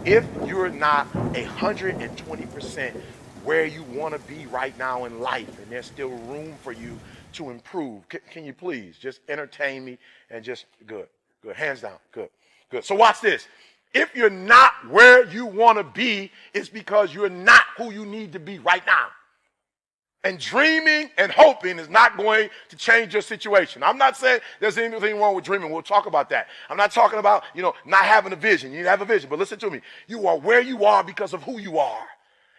If you're not 120% where you want to be right now in life, and there's still room for you to improve, can you please just entertain me and just good, hands down, good. So watch this. If you're not where you want to be, it's because you're not who you need to be right now. And dreaming and hoping is not going to change your situation. I'm not saying there's anything wrong with dreaming. We'll talk about that. I'm not talking about, not having a vision. You need to have a vision. But listen to me. You are where you are because of who you are.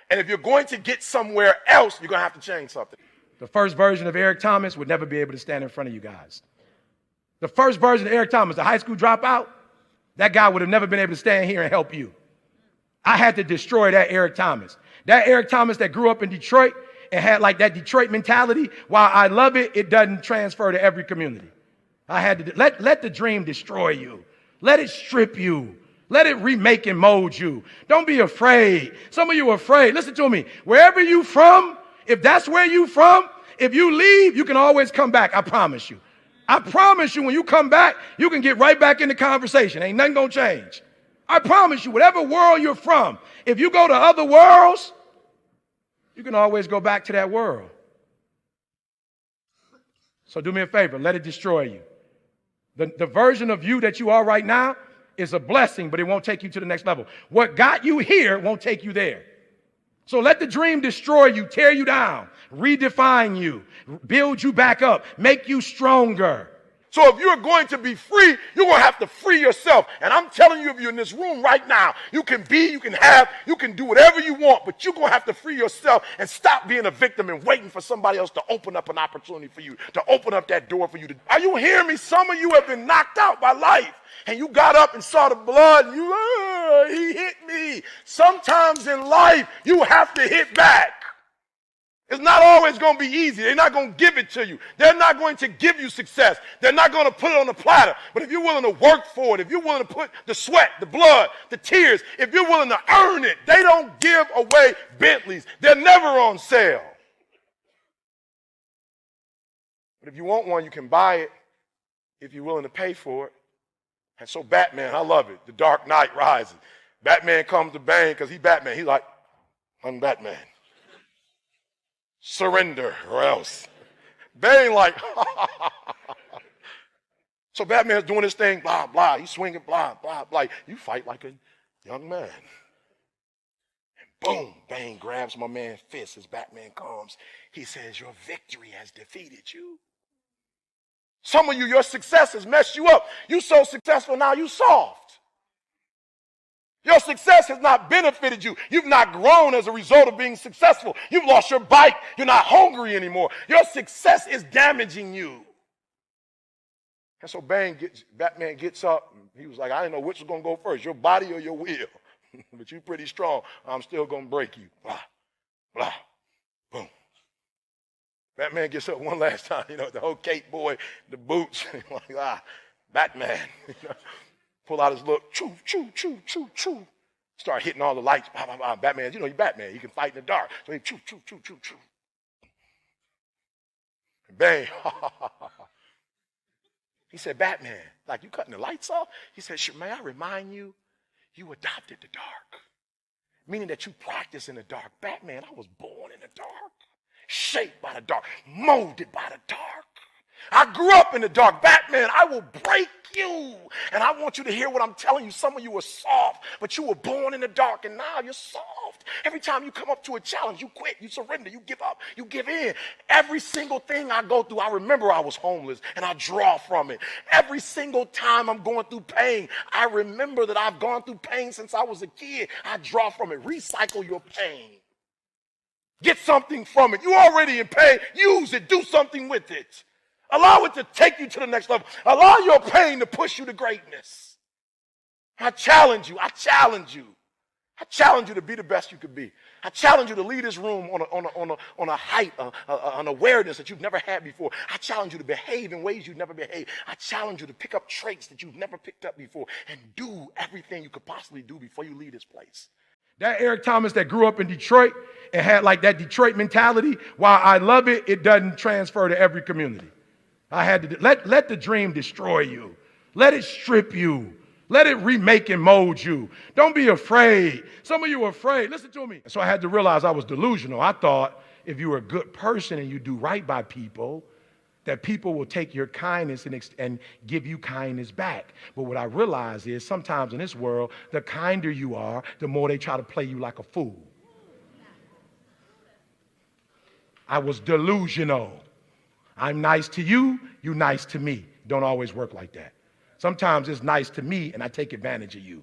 And if you're going to get somewhere else, you're going to have to change something. The first version of Eric Thomas would never be able to stand in front of you guys. The first version of Eric Thomas, the high school dropout, that guy would have never been able to stand here and help you. I had to destroy that Eric Thomas. That Eric Thomas that grew up in Detroit and had like that Detroit mentality. While I love it, it doesn't transfer to every community. I had to let the dream destroy you. Let it strip you. Let it remake and mold you. Don't be afraid. Some of you are afraid. Listen to me. Wherever you from, if that's where you from, if you leave, you can always come back. I promise you. I promise you, when you come back, you can get right back in the conversation. Ain't nothing gonna change. I promise you, whatever world you're from, if you go to other worlds, you can always go back to that world. So do me a favor, let it destroy you. The version of you that you are right now is a blessing, but it won't take you to the next level. What got you here won't take you there. So let the dream destroy you, tear you down, redefine you, build you back up, make you stronger. So if you're going to be free, you're going to have to free yourself. And I'm telling you, if you're in this room right now, you can be, you can have, you can do whatever you want, but you're going to have to free yourself and stop being a victim and waiting for somebody else to open up an opportunity for you, to open up that door for you. Are you hearing me? Some of you have been knocked out by life. And you got up and saw the blood and he hit me. Sometimes in life, you have to hit back. It's not always going to be easy. They're not going to give it to you. They're not going to give you success. They're not going to put it on the platter. But if you're willing to work for it, if you're willing to put the sweat, the blood, the tears, if you're willing to earn it, they don't give away Bentleys. They're never on sale. But if you want one, you can buy it if you're willing to pay for it. And so Batman, I love it. The Dark Knight Rises. Batman comes to Bane because he's Batman. He's like, I'm Batman. Surrender or else. Bane like, so Batman's doing his thing, blah, blah. He's swinging, blah, blah, blah. You fight like a young man. And boom, Bane grabs my man's fist as Batman comes. He says, your victory has defeated you. Some of you, your success has messed you up. You're so successful now, you soft. Your success has not benefited you. You've not grown as a result of being successful. You've lost your bite. You're not hungry anymore. Your success is damaging you. And so Batman gets up. And he was like, I didn't know which was going to go first, your body or your will. But you're pretty strong. I'm still going to break you. Blah, blah, boom. Batman gets up one last time, the whole cape boy, the boots, like, Batman. Pull out his look, choo, choo, choo, choo, choo. Start hitting all the lights, blah, blah, blah. Batman, he's Batman. He can fight in the dark. So he choo, choo, choo, choo, choo. And bang. He said, Batman, like, you cutting the lights off? He said, may I remind you, you adopted the dark. Meaning that you practice in the dark. Batman, I was born in the dark. Shaped by the dark, molded by the dark. I grew up in the dark. Batman, I will break you. And I want you to hear what I'm telling you. Some of you are soft, but you were born in the dark, and now you're soft. Every time you come up to a challenge, you quit, you surrender, you give up, you give in. Every single thing I go through, I remember I was homeless, and I draw from it. Every single time I'm going through pain, I remember that I've gone through pain since I was a kid. I draw from it. Recycle your pain. Get something from it. You're already in pain. Use it. Do something with it. Allow it to take you to the next level. Allow your pain to push you to greatness. I challenge you. I challenge you. I challenge you to be the best you could be. I challenge you to lead this room on a height, an awareness that you've never had before. I challenge you to behave in ways you've never behaved. I challenge you to pick up traits that you've never picked up before and do everything you could possibly do before you leave this place. That Eric Thomas that grew up in Detroit and had like that Detroit mentality, while I love it, it doesn't transfer to every community. I had to let the dream destroy you. Let it strip you. Let it remake and mold you. Don't be afraid. Some of you are afraid. Listen to me. So I had to realize I was delusional. I thought if you were a good person and you do right by people, that people will take your kindness and give you kindness back. But what I realize is sometimes in this world, the kinder you are, the more they try to play you like a fool. I was delusional. I'm nice to you, you nice to me. Don't always work like that. Sometimes it's nice to me and I take advantage of you.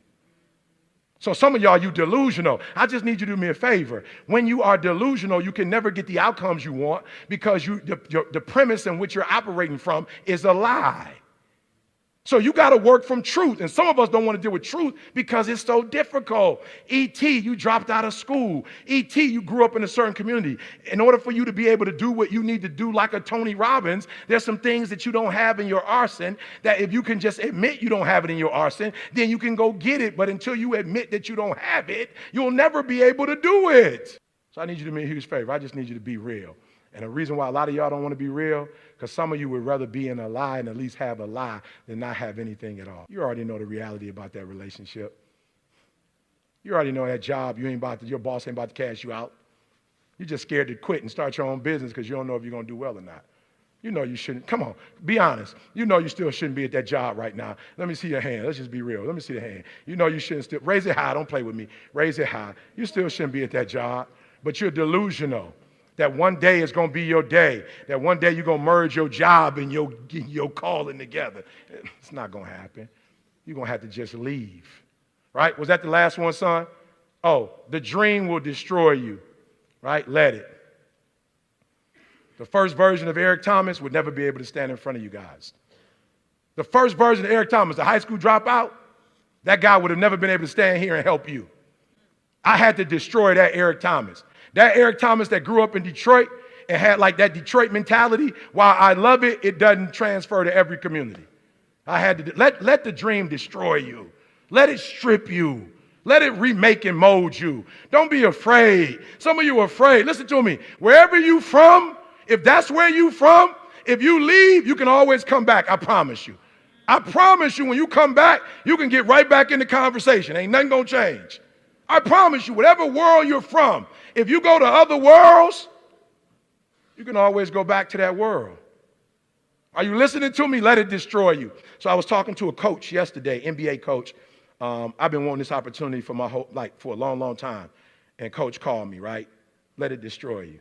So some of y'all, you delusional. I just need you to do me a favor. When you are delusional, you can never get the outcomes you want because the premise in which you're operating from is a lie. So you got to work from truth. And some of us don't want to deal with truth because it's so difficult. E.T., you dropped out of school. E.T., you grew up in a certain community. In order for you to be able to do what you need to do like a Tony Robbins, there's some things that you don't have in your arsenal that if you can just admit you don't have it in your arsenal, then you can go get it. But until you admit that you don't have it, you'll never be able to do it. So I need you to do me a huge favor. I just need you to be real. And the reason why a lot of y'all don't want to be real, because some of you would rather be in a lie and at least have a lie than not have anything at all. You already know the reality about that relationship. You already know that job, your boss ain't about to cash you out. You're just scared to quit and start your own business because you don't know if you're going to do well or not. You know you shouldn't. Come on, be honest. You know you still shouldn't be at that job right now. Let me see your hand. Let's just be real. Let me see the hand. You know you shouldn't still. Raise it high. Don't play with me. Raise it high. You still shouldn't be at that job, but you're delusional. That one day is going to be your day. That one day you're going to merge your job and your calling together. It's not going to happen. You're going to have to just leave. Right? Was that the last one, son? Oh, the dream will destroy you. Right? Let it. The first version of Eric Thomas would never be able to stand in front of you guys. The first version of Eric Thomas, the high school dropout, that guy would have never been able to stand here and help you. I had to destroy that Eric Thomas. That Eric Thomas that grew up in Detroit and had like that Detroit mentality, while I love it, it doesn't transfer to every community. I had to let the dream destroy you. Let it strip you. Let it remake and mold you. Don't be afraid. Some of you are afraid. Listen to me. Wherever you from, if that's where you from, if you leave, you can always come back. I promise you. I promise you when you come back, you can get right back in the conversation. Ain't nothing going to change. I promise you, whatever world you're from, if you go to other worlds, you can always go back to that world. Are you listening to me? Let it destroy you. So I was talking to a coach yesterday, NBA coach. I've been wanting this opportunity for for a long, long time. And coach called me, right? Let it destroy you.